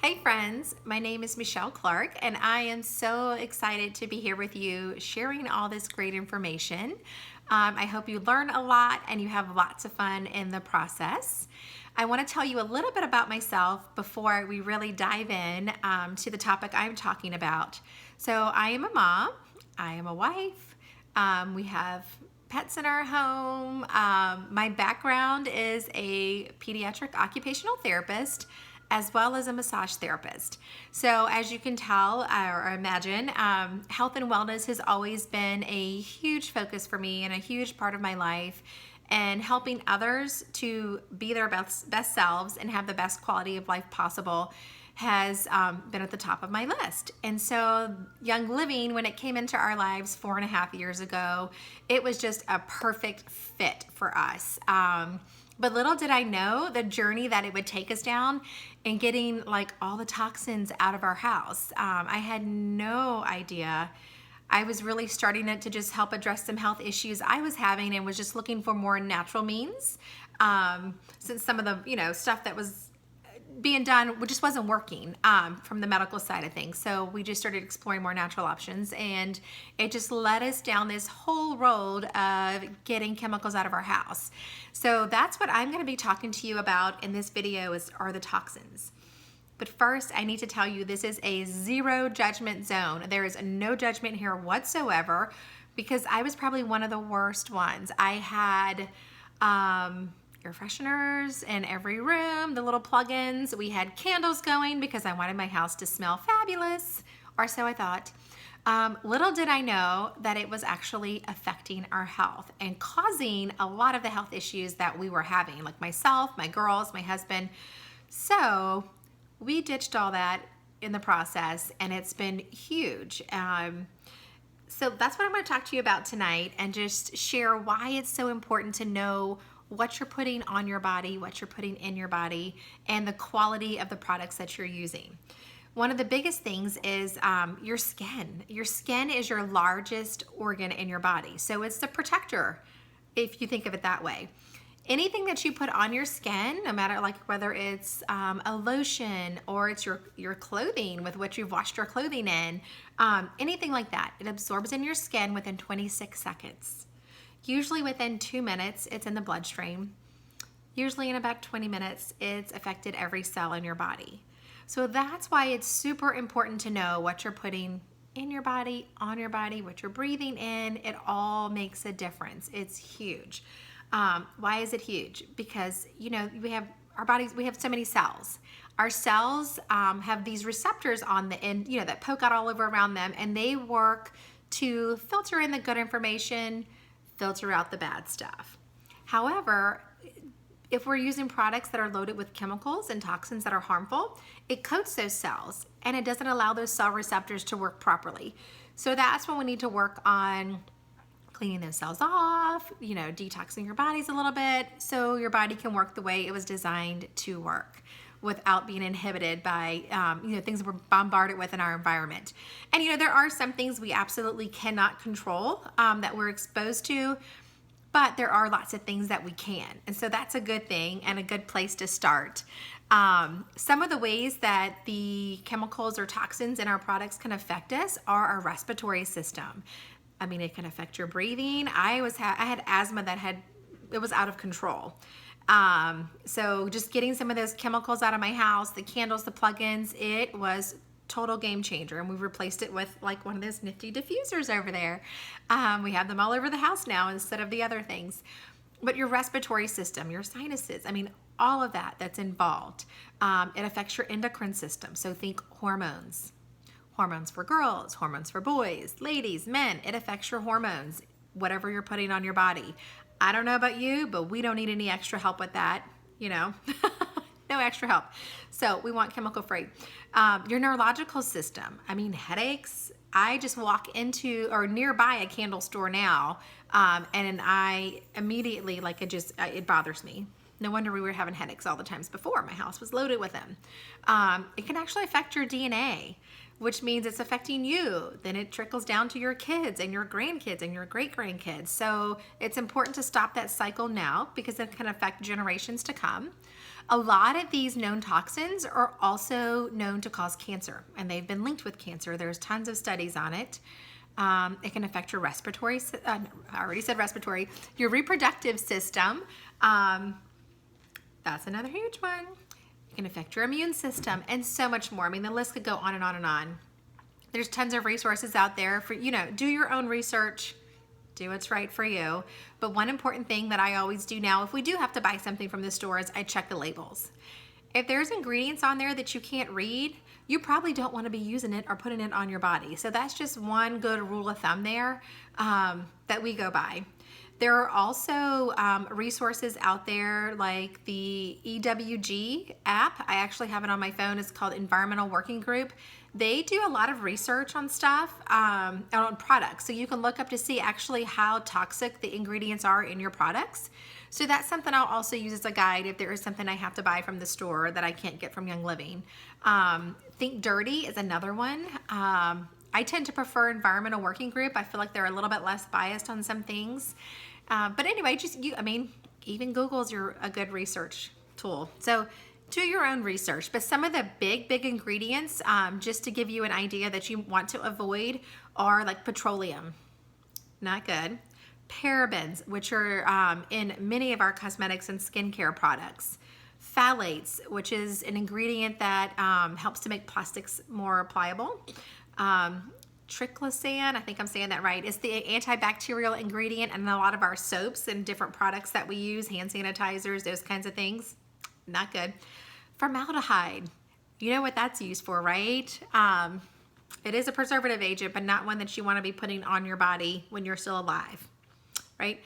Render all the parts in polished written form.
Hey friends, my name is Michelle Clark and I am so excited to be here with you sharing all this great information. I hope you learn a lot and you have lots of fun in the process. I want to tell you a little bit about myself before we really dive in to the topic I'm talking about. So I am a mom, I am a wife, we have pets in our home. My background is a pediatric occupational therapist as well as a massage therapist. So as you can tell or imagine, health and wellness has always been a huge focus for me and a huge part of my life. And helping others to be their best selves and have the best quality of life possible has been at the top of my list. And so Young Living, when it came into our lives 4.5 years ago, it was just a perfect fit for us. But little did I know the journey that it would take us down in getting like all the toxins out of our house. I had no idea. I was really starting it to just help address some health issues I was having and was just looking for more natural means. Since some of the stuff that was being done just wasn't working from the medical side of things. So we just started exploring more natural options, and it just led us down this whole road of getting chemicals out of our house. So that's what I'm going to be talking to you about in this video are the toxins. But first, I need to tell you this is a zero judgment zone. There is no judgment here whatsoever because I was probably one of the worst ones. I had air fresheners in every room, the little plug-ins. We had candles going because I wanted my house to smell fabulous, or so I thought. Little did I know that it was actually affecting our health and causing a lot of the health issues that we were having, like myself, my girls, my husband. So we ditched all that in the process, and it's been huge. So that's what I'm going to talk to you about tonight and just share why it's so important to know what you're putting on your body, what you're putting in your body, and the quality of the products that you're using. One of the biggest things is your skin. Your skin is your largest organ in your body. So it's the protector, if you think of it that way. Anything that you put on your skin, no matter like whether it's a lotion or it's your clothing with what you've washed your clothing in, anything like that, it absorbs in your skin within 26 seconds. Usually within 2 minutes, it's in the bloodstream. Usually in about 20 minutes, it's affected every cell in your body. So that's why it's super important to know what you're putting in your body, on your body, what you're breathing in. It all makes a difference. It's huge. Why is it huge? Because, we have our bodies, we have so many cells. Our cells have these receptors on the end, that poke out all over around them, and they work to filter in the good information, filter out the bad stuff. However, if we're using products that are loaded with chemicals and toxins that are harmful, it coats those cells and it doesn't allow those cell receptors to work properly. So that's when we need to work on cleaning those cells off, detoxing your bodies a little bit so your body can work the way it was designed to work without being inhibited by things we're bombarded with in our environment. And there are some things we absolutely cannot control that we're exposed to, but there are lots of things that we can. And so that's a good thing and a good place to start. Some of the ways that the chemicals or toxins in our products can affect us are our respiratory system. I mean, it can affect your breathing. I had asthma it was out of control. So just getting some of those chemicals out of my house, the candles, the plug-ins, it was total game changer. And we've replaced it with like one of those nifty diffusers over there. We have them all over the house now instead of the other things. But your respiratory system, your sinuses, all of that's involved. It affects your endocrine system. So think hormones. Hormones for girls, hormones for boys, ladies, men. It affects your hormones, whatever you're putting on your body. I don't know about you, but we don't need any extra help with that, no extra help. So we want chemical free. Your neurological system, headaches. I just walk into or nearby a candle store now, and I immediately, it bothers me. No wonder we were having headaches all the times before. My house was loaded with them. It can actually affect your DNA, which means it's affecting you. Then it trickles down to your kids and your grandkids and your great-grandkids. So it's important to stop that cycle now because it can affect generations to come. A lot of these known toxins are also known to cause cancer, and they've been linked with cancer. There's tons of studies on it. It can affect your respiratory, I already said respiratory, your reproductive system. That's another huge one. It can affect your immune system and so much more. I mean, the list could go on and on and on. There's tons of resources out there for, do your own research, do what's right for you. But one important thing that I always do now, if we do have to buy something from the stores, I check the labels. If there's ingredients on there that you can't read, you probably don't want to be using it or putting it on your body. So that's just one good rule of thumb there that we go by. There are also resources out there like the EWG app. I actually have it on my phone. It's called Environmental Working Group. They do a lot of research on stuff, on products. So you can look up to see actually how toxic the ingredients are in your products. So that's something I'll also use as a guide if there is something I have to buy from the store that I can't get from Young Living. Think Dirty is another one. I tend to prefer Environmental Working Group. I feel like they're a little bit less biased on some things. But anyway, even Google's a good research tool. So do your own research. But some of the big ingredients, just to give you an idea that you want to avoid, are like petroleum. Not good. Parabens, which are in many of our cosmetics and skincare products. Phthalates, which is an ingredient that helps to make plastics more pliable. Triclosan, I think I'm saying that right, is the antibacterial ingredient in a lot of our soaps and different products that we use, hand sanitizers, those kinds of things. Not good. Formaldehyde, you know what that's used for, right? It is a preservative agent, but not one that you want to be putting on your body when you're still alive, right?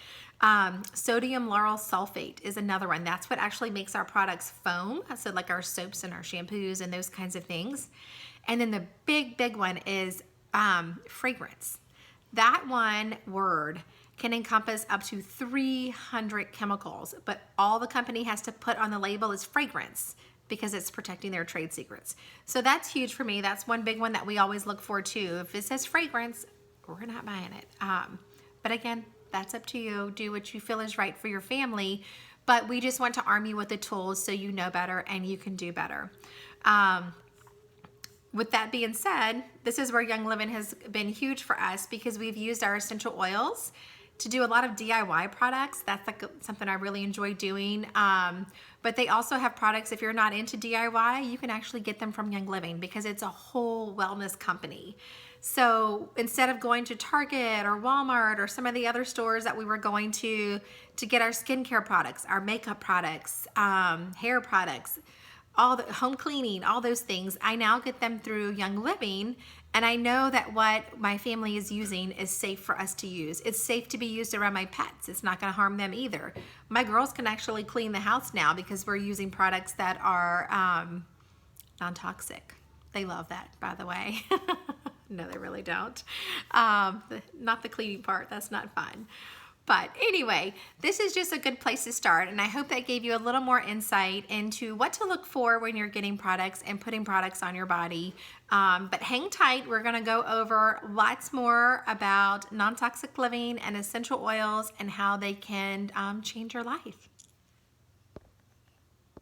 Sodium lauryl sulfate is another one. That's what actually makes our products foam. So like our soaps and our shampoos and those kinds of things. And then the big one is fragrance. That one word can encompass up to 300 chemicals, but all the company has to put on the label is fragrance because it's protecting their trade secrets. So that's huge for me. That's one big one that we always look for too. If it says fragrance, we're not buying it. But again, that's up to you. Do what you feel is right for your family, but we just want to arm you with the tools so you know better and you can do better. With that being said, this is where Young Living has been huge for us because we've used our essential oils to do a lot of DIY products. That's like something I really enjoy doing. But they also have products, if you're not into DIY, you can actually get them from Young Living because it's a whole wellness company. So instead of going to Target or Walmart or some of the other stores that we were going to get our skincare products, our makeup products, hair products, all the home cleaning, all those things, I now get them through Young Living, and I know that what my family is using is safe for us to use. It's safe to be used around my pets. It's not going to harm them either. My girls can actually clean the house now because we're using products that are non-toxic. They love that, by the way. No, they really don't. Not the cleaning part. That's not fun. But anyway, this is just a good place to start, and I hope that gave you a little more insight into what to look for when you're getting products and putting products on your body. But hang tight. We're going to go over lots more about non-toxic living and essential oils and how they can change your life.